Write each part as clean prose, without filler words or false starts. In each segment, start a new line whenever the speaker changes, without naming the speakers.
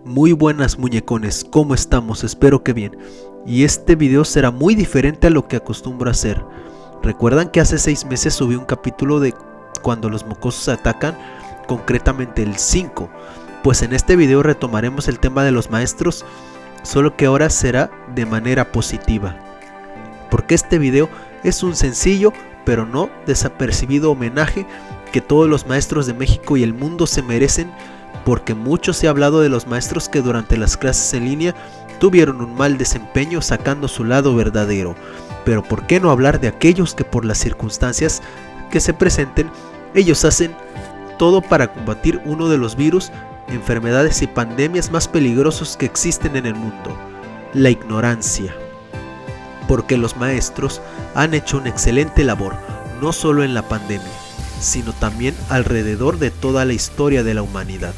Muy buenas muñecones, ¿cómo estamos? Espero que bien. Y este video será muy diferente a lo que acostumbro a hacer. ¿Recuerdan que hace 6 meses subí un capítulo de cuando los mocosos atacan? Concretamente el 5. Pues en este video retomaremos el tema de los maestros, solo que ahora será de manera positiva. Porque este video es un sencillo pero no desapercibido homenaje que todos los maestros de México y el mundo se merecen, porque mucho se ha hablado de los maestros que durante las clases en línea tuvieron un mal desempeño sacando su lado verdadero. Pero ¿por qué no hablar de aquellos que por las circunstancias que se presenten, ellos hacen todo para combatir uno de los virus, enfermedades y pandemias más peligrosos que existen en el mundo? La ignorancia. Porque los maestros han hecho una excelente labor, no solo en la pandemia, sino también alrededor de toda la historia de la humanidad,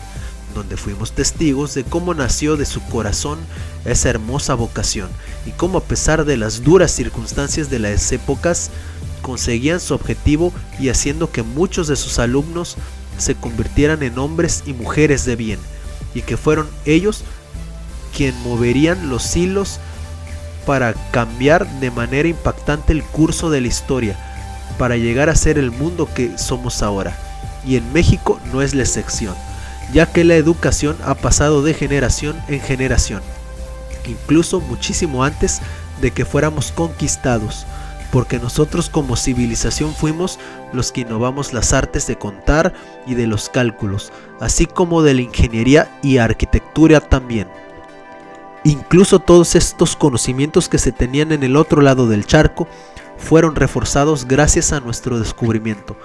donde fuimos testigos de cómo nació de su corazón esa hermosa vocación y cómo, a pesar de las duras circunstancias de las épocas, conseguían su objetivo y haciendo que muchos de sus alumnos se convirtieran en hombres y mujeres de bien, y que fueron ellos quien moverían los hilos para cambiar de manera impactante el curso de la historia, para llegar a ser el mundo que somos ahora. Y en México no es la excepción, ya que la educación ha pasado de generación en generación, incluso muchísimo antes de que fuéramos conquistados, porque nosotros como civilización fuimos los que innovamos las artes de contar y de los cálculos, así como de la ingeniería y arquitectura también. Incluso todos estos conocimientos que se tenían en el otro lado del charco fueron reforzados gracias a nuestro descubrimiento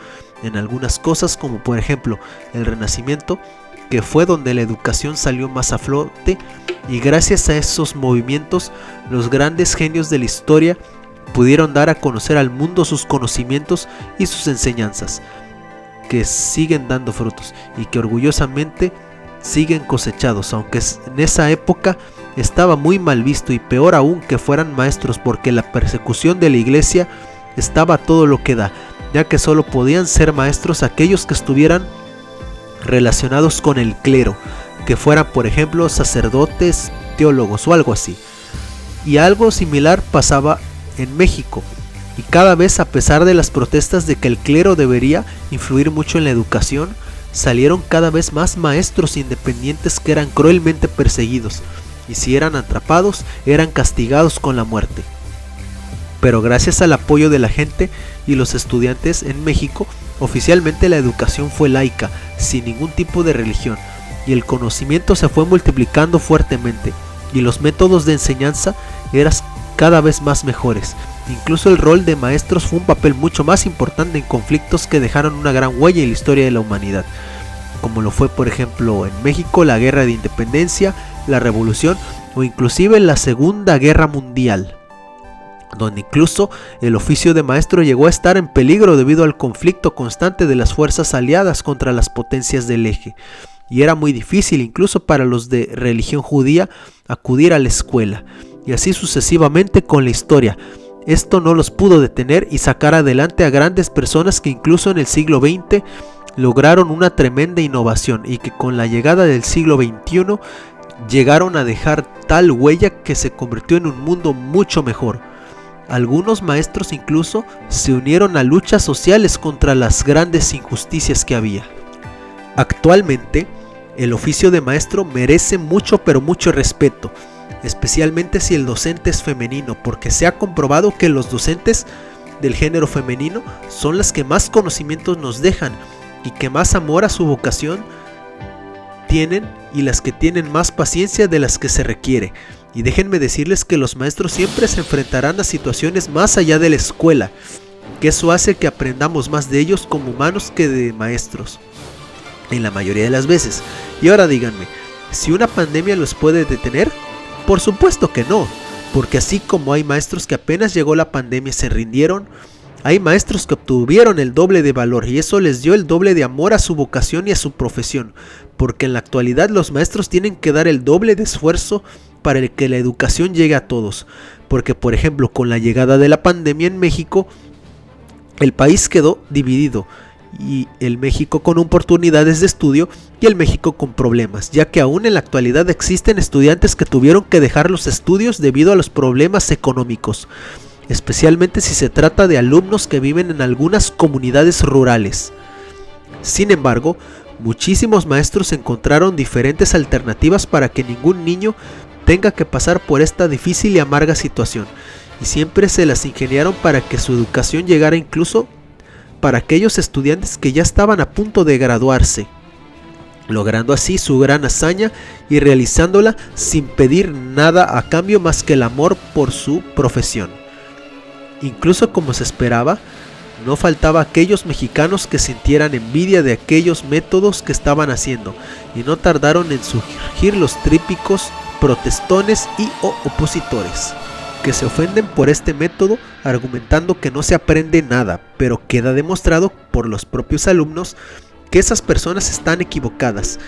en algunas cosas, como por ejemplo el Renacimiento, que fue donde la educación salió más a flote, y gracias a esos movimientos los grandes genios de la historia pudieron dar a conocer al mundo sus conocimientos y sus enseñanzas, que siguen dando frutos y que orgullosamente siguen cosechados, aunque en esa época estaba muy mal visto, y peor aún que fueran maestros, porque la persecución de la iglesia estaba a todo lo que da, ya que solo podían ser maestros aquellos que estuvieran relacionados con el clero, que fueran por ejemplo sacerdotes, teólogos o algo así. Y algo similar pasaba en México, y cada vez, a pesar de las protestas de que el clero debería influir mucho en la educación, salieron cada vez más maestros independientes que eran cruelmente perseguidos, y si eran atrapados eran castigados con la muerte. Pero gracias al apoyo de la gente y los estudiantes en México, oficialmente la educación fue laica, sin ningún tipo de religión, y el conocimiento se fue multiplicando fuertemente, y los métodos de enseñanza eran cada vez más mejores. Incluso el rol de maestros fue un papel mucho más importante en conflictos que dejaron una gran huella en la historia de la humanidad, como lo fue por ejemplo en México la Guerra de Independencia, la Revolución o inclusive la Segunda Guerra Mundial, donde incluso el oficio de maestro llegó a estar en peligro debido al conflicto constante de las fuerzas aliadas contra las potencias del eje, y era muy difícil incluso para los de religión judía acudir a la escuela, y así sucesivamente con la historia. Esto no los pudo detener y sacar adelante a grandes personas que incluso en el siglo XX lograron una tremenda innovación, y que con la llegada del siglo XXI llegaron a dejar tal huella que se convirtió en un mundo mucho mejor. Algunos maestros incluso se unieron a luchas sociales contra las grandes injusticias que había. Actualmente, el oficio de maestro merece mucho pero mucho respeto, especialmente si el docente es femenino, porque se ha comprobado que los docentes del género femenino son las que más conocimientos nos dejan y que más amor a su vocación tienen, y las que tienen más paciencia de las que se requiere. Y déjenme decirles que los maestros siempre se enfrentarán a situaciones más allá de la escuela, que eso hace que aprendamos más de ellos como humanos que de maestros, en la mayoría de las veces. Y ahora díganme, ¿si una pandemia los puede detener? Por supuesto que no, porque así como hay maestros que apenas llegó la pandemia se rindieron, hay maestros que obtuvieron el doble de valor, y eso les dio el doble de amor a su vocación y a su profesión, porque en la actualidad los maestros tienen que dar el doble de esfuerzo para que la educación llegue a todos, porque por ejemplo con la llegada de la pandemia en México, el país quedó dividido, y el México con oportunidades de estudio y el México con problemas, ya que aún en la actualidad existen estudiantes que tuvieron que dejar los estudios debido a los problemas económicos, especialmente si se trata de alumnos que viven en algunas comunidades rurales. Sin embargo, muchísimos maestros encontraron diferentes alternativas para que ningún niño tenga que pasar por esta difícil y amarga situación, y siempre se las ingeniaron para que su educación llegara incluso para aquellos estudiantes que ya estaban a punto de graduarse, logrando así su gran hazaña y realizándola sin pedir nada a cambio más que el amor por su profesión. Incluso como se esperaba, no faltaba aquellos mexicanos que sintieran envidia de aquellos métodos que estaban haciendo y no tardaron en surgir los típicos protestones y opositores, que se ofenden por este método argumentando que no se aprende nada, pero queda demostrado por los propios alumnos que esas personas están equivocadas,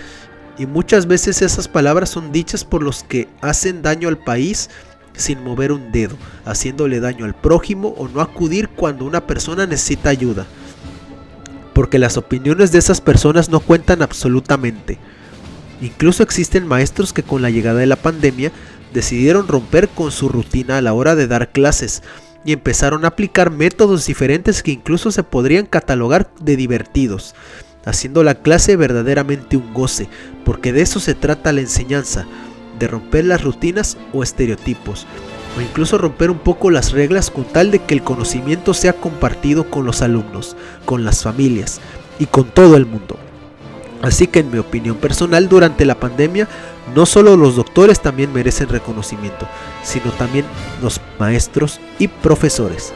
y muchas veces esas palabras son dichas por los que hacen daño al país sin mover un dedo, haciéndole daño al prójimo o no acudir cuando una persona necesita ayuda, porque las opiniones de esas personas no cuentan absolutamente. Incluso existen maestros que con la llegada de la pandemia decidieron romper con su rutina a la hora de dar clases y empezaron a aplicar métodos diferentes que incluso se podrían catalogar de divertidos, haciendo la clase verdaderamente un goce, porque de eso se trata la enseñanza, de romper las rutinas o estereotipos, o incluso romper un poco las reglas con tal de que el conocimiento sea compartido con los alumnos, con las familias y con todo el mundo. Así que en mi opinión personal, durante la pandemia, no solo los doctores también merecen reconocimiento, sino también los maestros y profesores.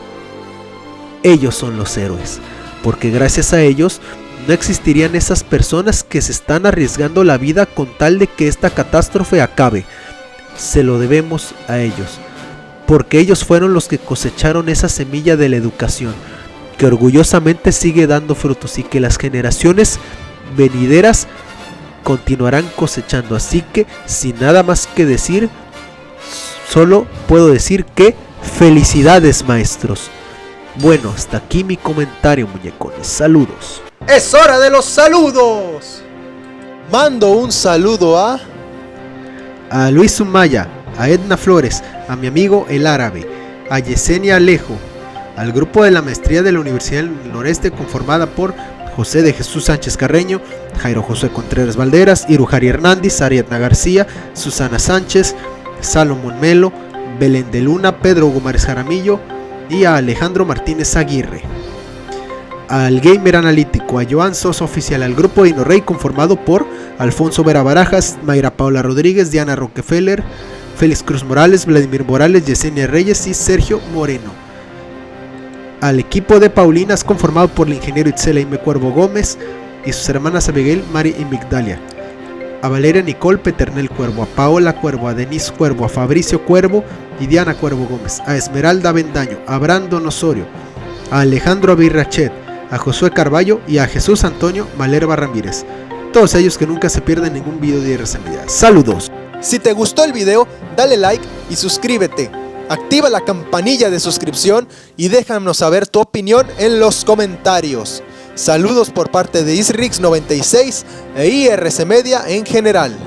Ellos son los héroes, porque gracias a ellos no existirían esas personas que se están arriesgando la vida con tal de que esta catástrofe acabe. Se lo debemos a ellos, porque ellos fueron los que cosecharon esa semilla de la educación, que orgullosamente sigue dando frutos y que las generaciones venideras continuarán cosechando. Así que, sin nada más que decir, solo puedo decir que felicidades, maestros. Bueno, hasta aquí mi comentario, muñecones. Saludos.
¡Es hora de los saludos! Mando un saludo a
Luis Sumaya, a Edna Flores, a mi amigo El Árabe, a Yesenia Alejo, al grupo de la maestría de la Universidad del Noreste conformada por José de Jesús Sánchez Carreño, Jairo José Contreras Valderas, Irujari Hernández, Ariadna García, Susana Sánchez, Salomón Melo, Belén de Luna, Pedro Gómez Jaramillo y a Alejandro Martínez Aguirre. Al Gamer Analítico, a Joan Sosa Oficial, al grupo Dino Rey conformado por Alfonso Vera Barajas, Mayra Paula Rodríguez, Diana Rockefeller, Félix Cruz Morales, Vladimir Morales, Yesenia Reyes y Sergio Moreno. Al equipo de Paulinas conformado por el ingeniero Itzel Aime Cuervo Gómez y sus hermanas Abigail, Mari y Migdalia. A Valeria Nicole Peternel Cuervo, a Paola Cuervo, a Denise Cuervo, a Fabricio Cuervo y Diana Cuervo Gómez, a Esmeralda Bendaño, a Brandon Osorio, a Alejandro Abirrachet, a Josué Carballo y a Jesús Antonio Malerva Ramírez. Todos ellos que nunca se pierden ningún video de IRC Media. ¡Saludos!
Si te gustó el video, dale like y suscríbete. Activa la campanilla de suscripción y déjanos saber tu opinión en los comentarios. Saludos por parte de Isrix96 e IRC Media en general.